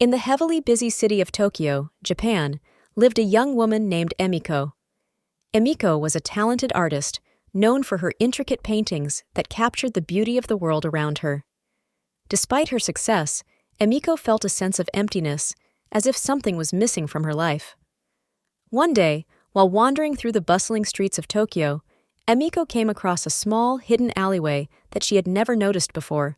In the heavily busy city of Tokyo, Japan, lived a young woman named Emiko. Emiko was a talented artist, known for her intricate paintings that captured the beauty of the world around her. Despite her success, Emiko felt a sense of emptiness, as if something was missing from her life. One day, while wandering through the bustling streets of Tokyo, Emiko came across a small, hidden alleyway that she had never noticed before.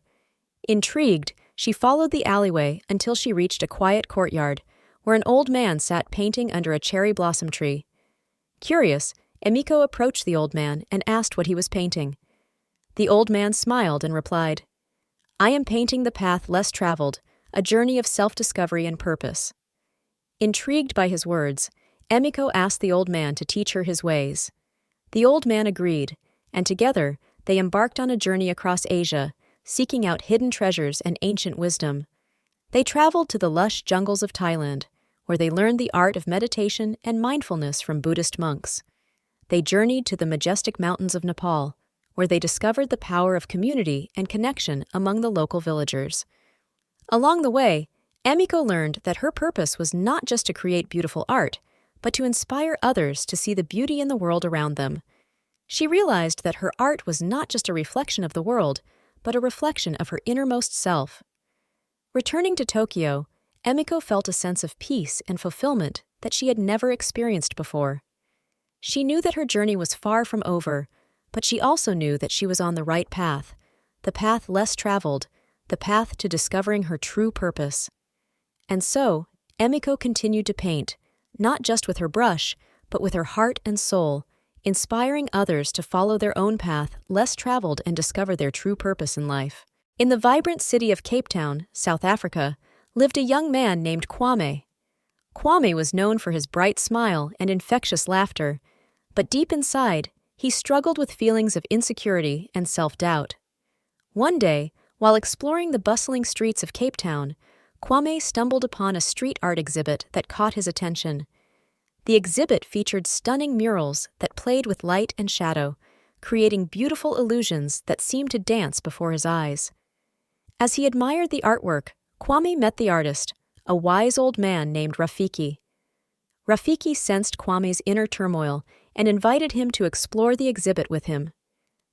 Intrigued, she followed the alleyway until she reached a quiet courtyard, where an old man sat painting under a cherry blossom tree. Curious, Emiko approached the old man and asked what he was painting. The old man smiled and replied, "I am painting the path less traveled, a journey of self-discovery and purpose." Intrigued by his words, Emiko asked the old man to teach her his ways. The old man agreed, and together they embarked on a journey across Asia, seeking out hidden treasures and ancient wisdom. They traveled to the lush jungles of Thailand, where they learned the art of meditation and mindfulness from Buddhist monks. They journeyed to the majestic mountains of Nepal, where they discovered the power of community and connection among the local villagers. Along the way, Emiko learned that her purpose was not just to create beautiful art, but to inspire others to see the beauty in the world around them. She realized that her art was not just a reflection of the world, but a reflection of her innermost self. Returning to Tokyo, Emiko felt a sense of peace and fulfillment that she had never experienced before. She knew that her journey was far from over, but she also knew that she was on the right path, the path less traveled, the path to discovering her true purpose. And so, Emiko continued to paint, not just with her brush, but with her heart and soul, inspiring others to follow their own path less traveled and discover their true purpose in life. In the vibrant city of Cape Town, South Africa, lived a young man named Kwame. Kwame was known for his bright smile and infectious laughter, but deep inside, he struggled with feelings of insecurity and self-doubt. One day, while exploring the bustling streets of Cape Town, Kwame stumbled upon a street art exhibit that caught his attention. The exhibit featured stunning murals that played with light and shadow, creating beautiful illusions that seemed to dance before his eyes. As he admired the artwork, Kwame met the artist, a wise old man named Rafiki. Rafiki sensed Kwame's inner turmoil and invited him to explore the exhibit with him.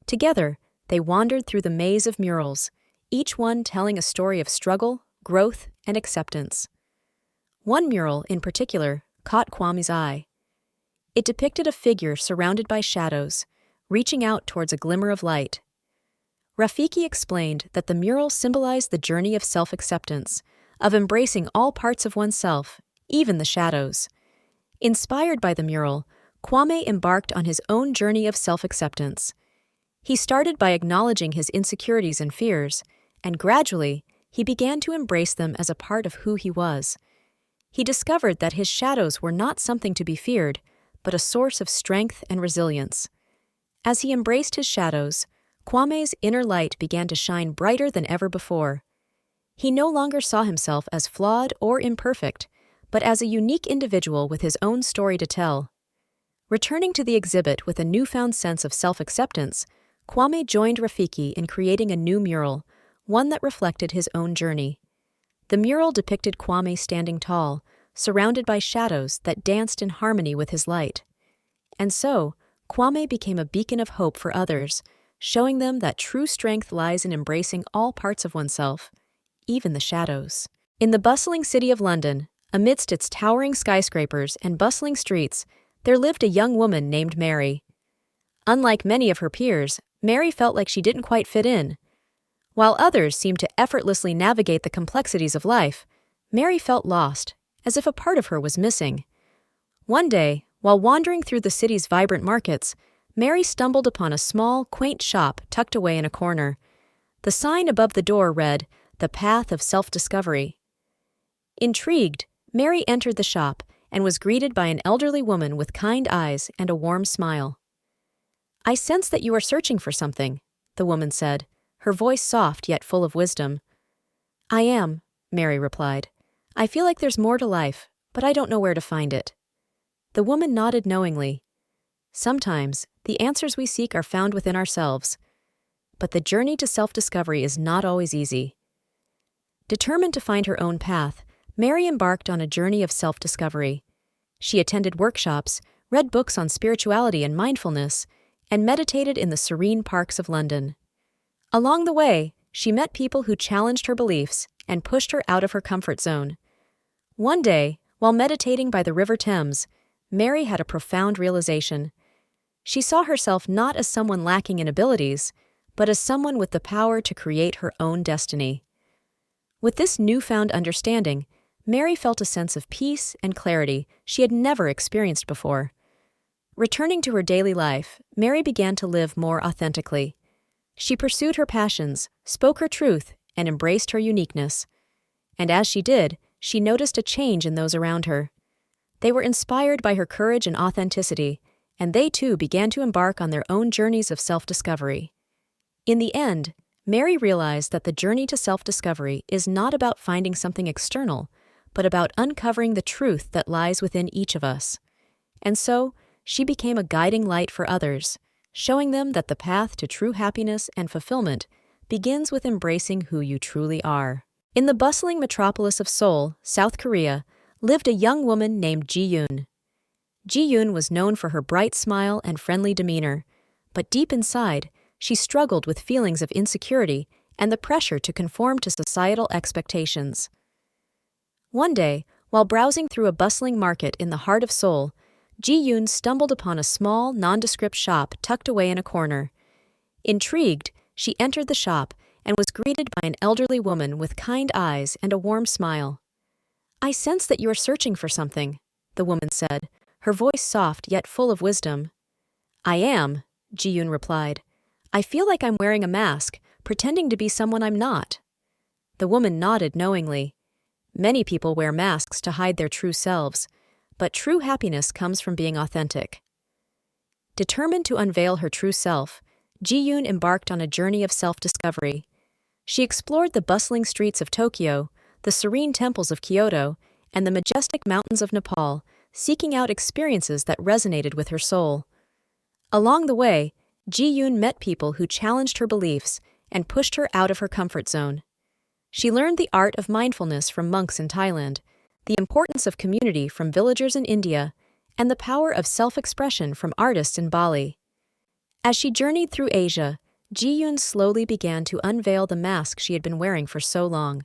Together, they wandered through the maze of murals, each one telling a story of struggle, growth, and acceptance. One mural, in particular, caught Kwame's eye. It depicted a figure surrounded by shadows, reaching out towards a glimmer of light. Rafiki explained that the mural symbolized the journey of self-acceptance, of embracing all parts of oneself, even the shadows. Inspired by the mural, Kwame embarked on his own journey of self-acceptance. He started by acknowledging his insecurities and fears, and gradually, he began to embrace them as a part of who he was. He discovered that his shadows were not something to be feared, but a source of strength and resilience. As he embraced his shadows, Kwame's inner light began to shine brighter than ever before. He no longer saw himself as flawed or imperfect, but as a unique individual with his own story to tell. Returning to the exhibit with a newfound sense of self-acceptance, Kwame joined Rafiki in creating a new mural, one that reflected his own journey. The mural depicted Kwame standing tall, surrounded by shadows that danced in harmony with his light. And so, Kwame became a beacon of hope for others, showing them that true strength lies in embracing all parts of oneself, even the shadows. In the bustling city of London, amidst its towering skyscrapers and bustling streets, there lived a young woman named Mary. Unlike many of her peers, Mary felt like she didn't quite fit in. While others seemed to effortlessly navigate the complexities of life, Mary felt lost, as if a part of her was missing. One day, while wandering through the city's vibrant markets, Mary stumbled upon a small, quaint shop tucked away in a corner. The sign above the door read, "The Path of Self-Discovery." Intrigued, Mary entered the shop and was greeted by an elderly woman with kind eyes and a warm smile. "I sense that you are searching for something," the woman said, her voice soft yet full of wisdom. "I am," Mary replied. "I feel like there's more to life, but I don't know where to find it." The woman nodded knowingly. Sometimes, the answers we seek are found within ourselves. But the journey to self-discovery is not always easy. Determined to find her own path, Mary embarked on a journey of self-discovery. She attended workshops, read books on spirituality and mindfulness, and meditated in the serene parks of London. Along the way, she met people who challenged her beliefs and pushed her out of her comfort zone. One day, while meditating by the River Thames, Mary had a profound realization. She saw herself not as someone lacking in abilities, but as someone with the power to create her own destiny. With this newfound understanding, Mary felt a sense of peace and clarity she had never experienced before. Returning to her daily life, Mary began to live more authentically. She pursued her passions, spoke her truth, and embraced her uniqueness. And as she did, she noticed a change in those around her. They were inspired by her courage and authenticity, and they too began to embark on their own journeys of self-discovery. In the end, Mary realized that the journey to self-discovery is not about finding something external, but about uncovering the truth that lies within each of us. And so, she became a guiding light for others, showing them that the path to true happiness and fulfillment begins with embracing who you truly are. In the bustling metropolis of Seoul, South Korea, lived a young woman named Ji-yoon. Ji-yoon was known for her bright smile and friendly demeanor, but deep inside, she struggled with feelings of insecurity and the pressure to conform to societal expectations. One day, while browsing through a bustling market in the heart of Seoul, Ji-yoon stumbled upon a small, nondescript shop tucked away in a corner. Intrigued, she entered the shop and was greeted by an elderly woman with kind eyes and a warm smile. "I sense that you are searching for something," the woman said, her voice soft yet full of wisdom. "I am," Ji-yoon replied. "I feel like I'm wearing a mask, pretending to be someone I'm not." The woman nodded knowingly. Many people wear masks to hide their true selves, but true happiness comes from being authentic. Determined to unveil her true self, Ji-yoon embarked on a journey of self-discovery. She explored the bustling streets of Tokyo, the serene temples of Kyoto, and the majestic mountains of Nepal, seeking out experiences that resonated with her soul. Along the way, Ji-yoon met people who challenged her beliefs and pushed her out of her comfort zone. She learned the art of mindfulness from monks in Thailand, the importance of community from villagers in India, and the power of self-expression from artists in Bali. As she journeyed through Asia, Ji-yoon slowly began to unveil the mask she had been wearing for so long.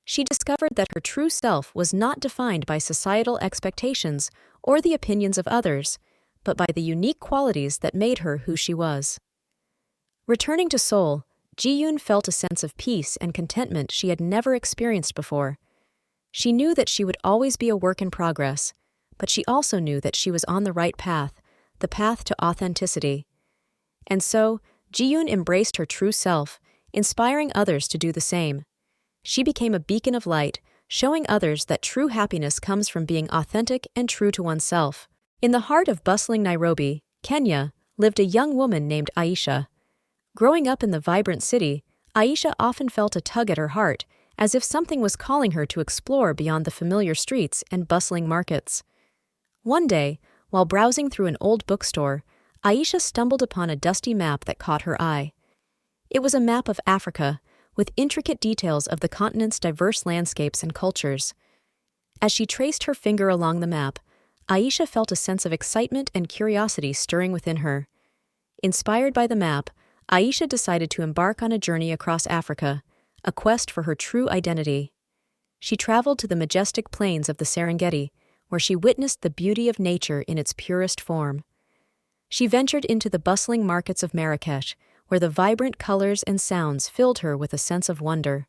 She discovered that her true self was not defined by societal expectations or the opinions of others, but by the unique qualities that made her who she was. Returning to Seoul, Ji-yoon felt a sense of peace and contentment she had never experienced before. She knew that she would always be a work in progress, but she also knew that she was on the right path, the path to authenticity. And so, Ji-yoon embraced her true self, inspiring others to do the same. She became a beacon of light, showing others that true happiness comes from being authentic and true to oneself. In the heart of bustling Nairobi, Kenya, lived a young woman named Aisha. Growing up in the vibrant city, Aisha often felt a tug at her heart, as if something was calling her to explore beyond the familiar streets and bustling markets. One day, while browsing through an old bookstore, Aisha stumbled upon a dusty map that caught her eye. It was a map of Africa, with intricate details of the continent's diverse landscapes and cultures. As she traced her finger along the map, Aisha felt a sense of excitement and curiosity stirring within her. Inspired by the map, Aisha decided to embark on a journey across Africa, a quest for her true identity. She traveled to the majestic plains of the Serengeti, where she witnessed the beauty of nature in its purest form. She ventured into the bustling markets of Marrakech, where the vibrant colors and sounds filled her with a sense of wonder.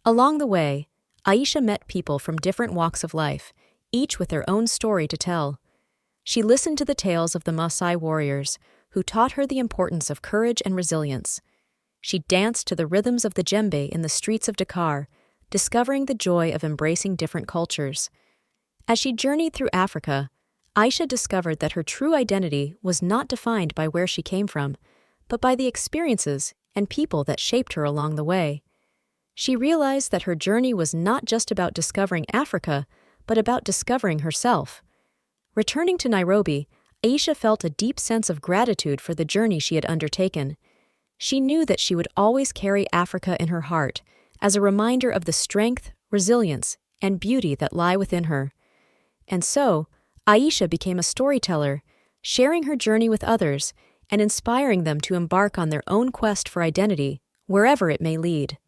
Along the way, Aisha met people from different walks of life, each with their own story to tell. She listened to the tales of the Maasai warriors, who taught her the importance of courage and resilience. She danced to the rhythms of the djembe in the streets of Dakar, discovering the joy of embracing different cultures. As she journeyed through Africa, Aisha discovered that her true identity was not defined by where she came from, but by the experiences and people that shaped her along the way. She realized that her journey was not just about discovering Africa, but about discovering herself. Returning to Nairobi, Aisha felt a deep sense of gratitude for the journey she had undertaken. She knew that she would always carry Africa in her heart, as a reminder of the strength, resilience, and beauty that lie within her. And so, Aisha became a storyteller, sharing her journey with others and inspiring them to embark on their own quest for identity, wherever it may lead.